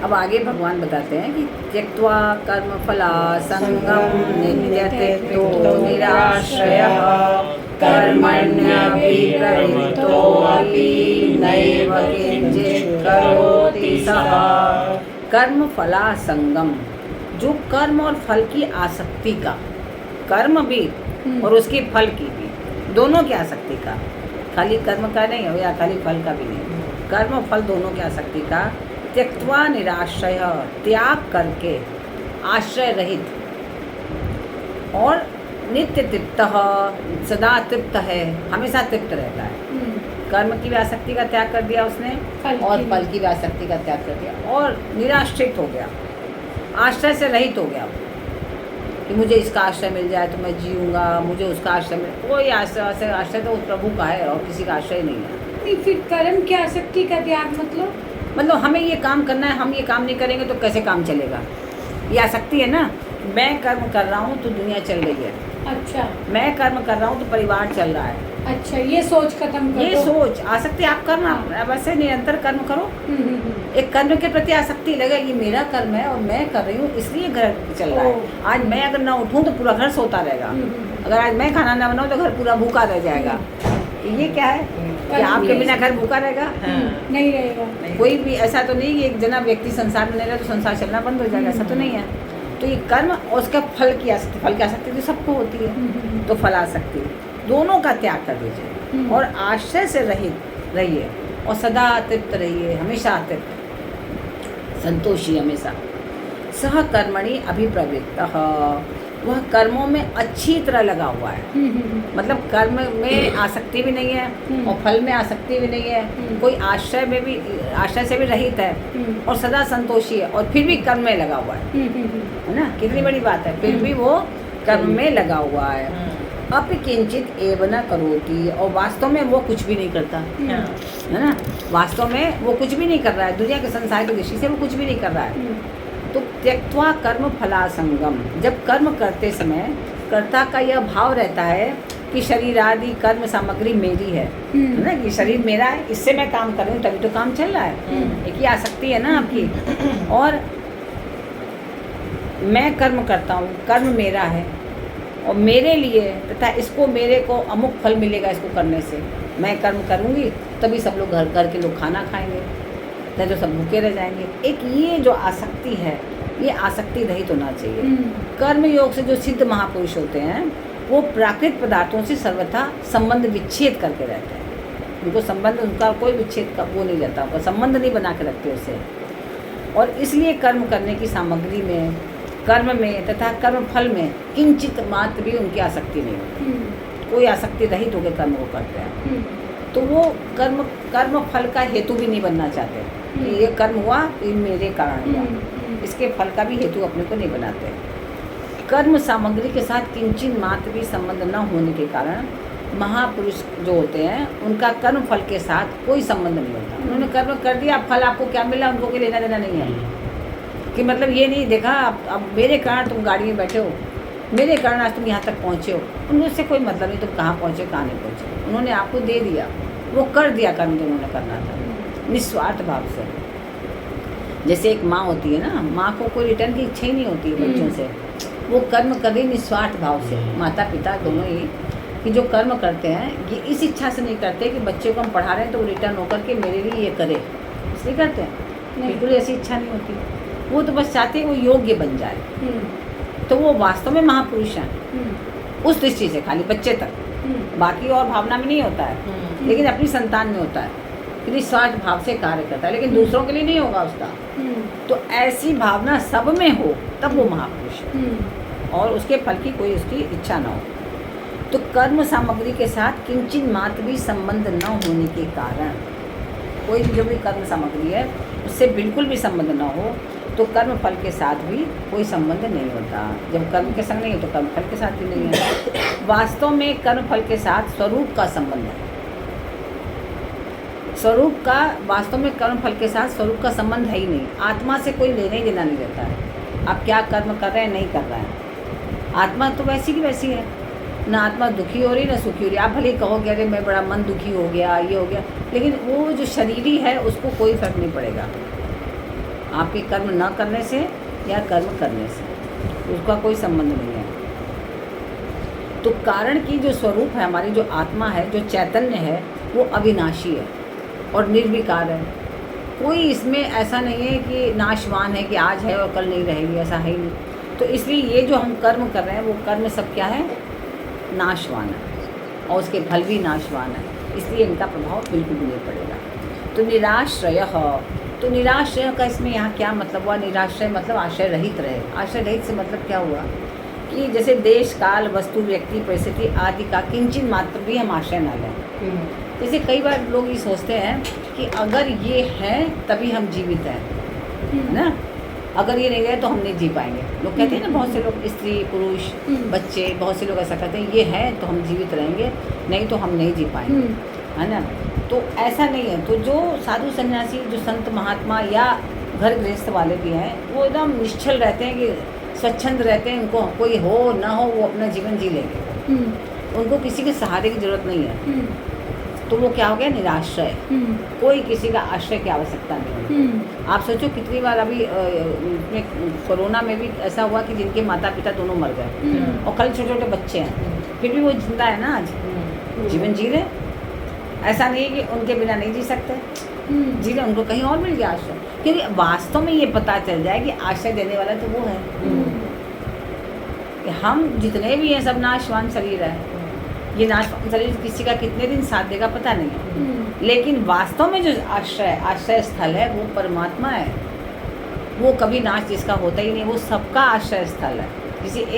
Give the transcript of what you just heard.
अब आगे भगवान बताते हैं कि त्यक्त्वा कर्म फला संगम नित्यत्यक्तो निराश्रयः कर्मण्यभिप्रवृत्तोऽपि नैव किंचित् करोति सः। कर्म फला संगम, जो कर्म और फल की आसक्ति का, कर्म भी और उसके फल की भी, दोनों की आसक्ति का, खाली कर्म का नहीं हो या खाली फल का भी नहीं, कर्म और फल दोनों की आसक्ति का, त्यक्त्वा निराश्रय, त्याग करके आश्रय रहित, और नित्य तृप्त, सदा तृप्त है, हमेशा तृप्त रहता है। कर्म की भी आसक्ति का त्याग कर दिया उसने और फल की भी आसक्ति का त्याग कर दिया और निराश्रित हो गया, आश्रय से रहित हो गया कि मुझे इसका आश्रय मिल जाए तो मैं जीऊँगा, मुझे उसका आश्रय मिल, कोई आश्रय तो उस प्रभु का है और किसी का आश्रय नहीं है। फिर कर्म की आसक्ति का त्याग मतलब हमें ये काम करना है, हम ये काम नहीं करेंगे तो कैसे काम चलेगा, ये आसक्ति है ना। मैं कर्म कर रहा हूँ तो दुनिया चल रही है, अच्छा, मैं कर्म कर रहा हूँ तो परिवार चल रहा है, अच्छा, ये सोच खत्म करो। ये सोच आसक्ति आप करना, वैसे निरंतर कर्म करो। एक कर्म के प्रति आसक्ति लगे, ये मेरा कर्म है और मैं कर रही हूँ इसलिए घर चल रहा है। आज मैं अगर ना उठूँ तो पूरा घर सोता रहेगा, अगर आज मैं खाना ना बनाऊँ तो घर पूरा भूखा रह जाएगा। ये क्या है कि आपके बिना घर भूखा रहेगा? नहीं रहेगा। कोई भी ऐसा तो नहीं कि एक जना व्यक्ति संसार में नहीं रहे तो संसार चलना बंद हो जाएगा, ऐसा तो नहीं है। तो ये कर्म और उसका फल की आसक्ति, फल की आसक्ति तो सबको होती है, तो फलासक्ति दोनों का त्याग कर दीजिए और आश्रय से रहित रहिए और सदा तृप्त रहिए, हमेशा तृप्त, संतोषी हमेशा। सह कर्मणि अभिप्रवृत्तः, वह कर्मों में अच्छी तरह लगा हुआ है, मतलब कर्म में आसक्ति भी नहीं है और फल में आसक्ति भी नहीं है, कोई आश्रय में भी, आश्रय से भी रहित है और सदा संतोषी है और फिर भी कर्म में लगा हुआ है ना। कितनी बड़ी बात है, फिर भी वो कर्म में लगा हुआ है। अप किंचित एव न करोति, और वास्तव में वो कुछ भी नहीं करता है ना, वास्तव में वो कुछ भी नहीं कर रहा है, दुनिया के संसार की दृष्टि से वो कुछ भी नहीं कर रहा है। तो त्यक्त्वा कर्म फलासंगम, जब कर्म करते समय कर्ता का यह भाव रहता है कि शरीर आदि कर्म सामग्री मेरी है ना, कि शरीर मेरा है, इससे मैं काम कर रही हूँ तभी तो काम चल रहा है, एक ही आसक्ति है ना आपकी। और मैं कर्म करता हूँ, कर्म मेरा है और मेरे लिए तथा इसको, मेरे को अमुक फल मिलेगा इसको करने से, मैं कर्म करूँगी तभी सब लोग घर के लोग खाना खाएंगे, नहीं तो सब भूखे रह जाएंगे। एक ये जो आसक्ति है, ये आसक्ति रहित होना चाहिए। कर्म योग से जो सिद्ध महापुरुष होते हैं वो प्राकृत पदार्थों से सर्वथा संबंध विच्छेद करके रहते हैं, उनको संबंध, उनका कोई विच्छेद का वो नहीं रहता, उनका संबंध नहीं बना के रखते उससे। और इसलिए कर्म करने की सामग्री में, कर्म में तथा कर्म फल में किंचित मात्र भी उनकी आसक्ति नहीं होती, कोई आसक्ति रहित होकर कर्म को करते हैं। तो वो कर्म फल का हेतु भी नहीं बनना चाहते कि ये कर्म हुआ ये मेरे कारण हुआ, इसके फल का भी हेतु अपने को नहीं बनाते। कर्म सामग्री के साथ किंचित मात्र भी संबंध न होने के कारण महापुरुष जो होते हैं उनका कर्म फल के साथ कोई संबंध नहीं होता। उन्होंने कर्म कर दिया, फल आपको क्या मिला उनको कोई लेना देना नहीं है, कि मतलब ये नहीं देखा अब मेरे कारण तुम गाड़ी में बैठे हो, मेरे कारण आज तुम यहाँ तक पहुँचे हो, उनसे कोई मतलब नहीं तुम कहाँ पहुँचे कहाँ नहीं पहुँचे, उन्होंने आपको दे दिया, वो कर दिया कर्म जो उन्होंने करना था निस्वार्थ भाव से। जैसे एक माँ होती है ना, माँ को कोई रिटर्न की इच्छा ही नहीं होती है बच्चों से, वो कर्म कर रही निस्वार्थ भाव से। माता पिता दोनों ही कि जो कर्म करते हैं ये इस इच्छा से नहीं करते कि बच्चे को हम पढ़ा रहे हैं तो वो रिटर्न होकर के मेरे लिए ये करे, इसलिए करते हैं, बिल्कुल ऐसी इच्छा नहीं होती। वो तो बस चाहते हैं वो योग्य बन जाए, तो वो वास्तव में महापुरुष हैं उस दृष्टि से, खाली बच्चे तक, बाकी और भावना में नहीं होता है, लेकिन अपनी संतान में होता है, निस्वार्थ भाव से कार्य करता है, लेकिन दूसरों के लिए नहीं होगा उसका। तो ऐसी भावना सब में हो तब वो महापुरुष है, और उसके फल की कोई उसकी इच्छा ना हो। तो कर्म सामग्री के साथ किंचित मात्र भी संबंध न होने के कारण, कोई जो भी कर्म सामग्री है उससे बिल्कुल भी संबंध न हो तो कर्म फल के साथ भी कोई संबंध नहीं होता। जब कर्म के संग नहीं है तो कर्म फल के साथ भी नहीं है। वास्तव में कर्म फल के साथ स्वरूप का संबंध है, स्वरूप का, वास्तव में कर्म फल के साथ स्वरूप का संबंध है ही नहीं। आत्मा से कोई लेना ही देना नहीं रहता है, आप क्या कर्म कर रहे हैं नहीं कर रहे हैं, आत्मा तो वैसी की वैसी है, ना आत्मा दुखी हो रही ना सुखी हो रही। आप भले ही कहोगे अरे मैं बड़ा मन दुखी हो गया, ये हो गया, लेकिन वो जो शरीरी है उसको कोई फर्क नहीं पड़ेगा, आपके कर्म न करने से या कर्म करने से, उसका कोई संबंध नहीं है। तो कारण की जो स्वरूप है, हमारी जो आत्मा है, जो चैतन्य है, वो अविनाशी है और निर्विकार है। कोई इसमें ऐसा नहीं है कि नाशवान है कि आज है और कल नहीं रहेगी, ऐसा है ही नहीं। तो इसलिए ये जो हम कर्म कर रहे हैं वो कर्म सब क्या है, नाशवान है और उसके फल भी नाशवान है, इसलिए इनका प्रभाव बिल्कुल भी नहीं पड़ेगा। तो निराश्रय, तो निराश्रय का इसमें यहाँ क्या मतलब हुआ? निराश्रय मतलब आश्रय रहित रहे। आश्रय रहित से मतलब क्या हुआ कि जैसे देश काल वस्तु व्यक्ति परिस्थिति आदि का किंचित मात्र भी हम आश्रय न लें। जैसे कई बार लोग ये सोचते हैं कि अगर ये है तभी हम जीवित हैं, है ना, अगर ये नहीं रहे तो हम नहीं जी पाएंगे। लोग कहते हैं ना, बहुत से लोग, स्त्री पुरुष बच्चे, बहुत से लोग ऐसा कहते हैं, ये है तो हम जीवित रहेंगे, नहीं तो हम नहीं जी पाएंगे, है ना। तो ऐसा नहीं है। तो जो साधु सन्यासी, जो संत महात्मा या घर गृहस्थ वाले भी हैं, वो एकदम निश्चल रहते हैं कि स्वच्छंद रहते हैं, उनको कोई हो ना हो वो अपना जीवन जी लेंगे, उनको किसी के सहारे की ज़रूरत नहीं है। तो वो क्या हो गया, निराश्रय। कोई किसी का आश्रय की आवश्यकता नहीं है। आप सोचो कितनी बार अभी कोरोना में भी ऐसा हुआ कि जिनके माता पिता दोनों मर गए और कल छोटे छोटे बच्चे हैं, फिर भी वो जिंदा है ना, आज जीवन जी रहे। ऐसा नहीं है कि उनके बिना नहीं जी सकते, जी रहे, उनको कहीं और मिल गया आश्रय। क्योंकि वास्तव में ये पता चल जाए कि आश्रय देने वाला तो वो है, कि हम जितने भी हैं सब नाशवान शरीर है। ये नाशवान शरीर किसी का कितने दिन साथ देगा पता नहीं है, लेकिन वास्तव में जो आश्रय स्थल है वो परमात्मा है। वो कभी नाश जिसका होता ही नहीं, वो सबका आश्रय स्थल है। किसी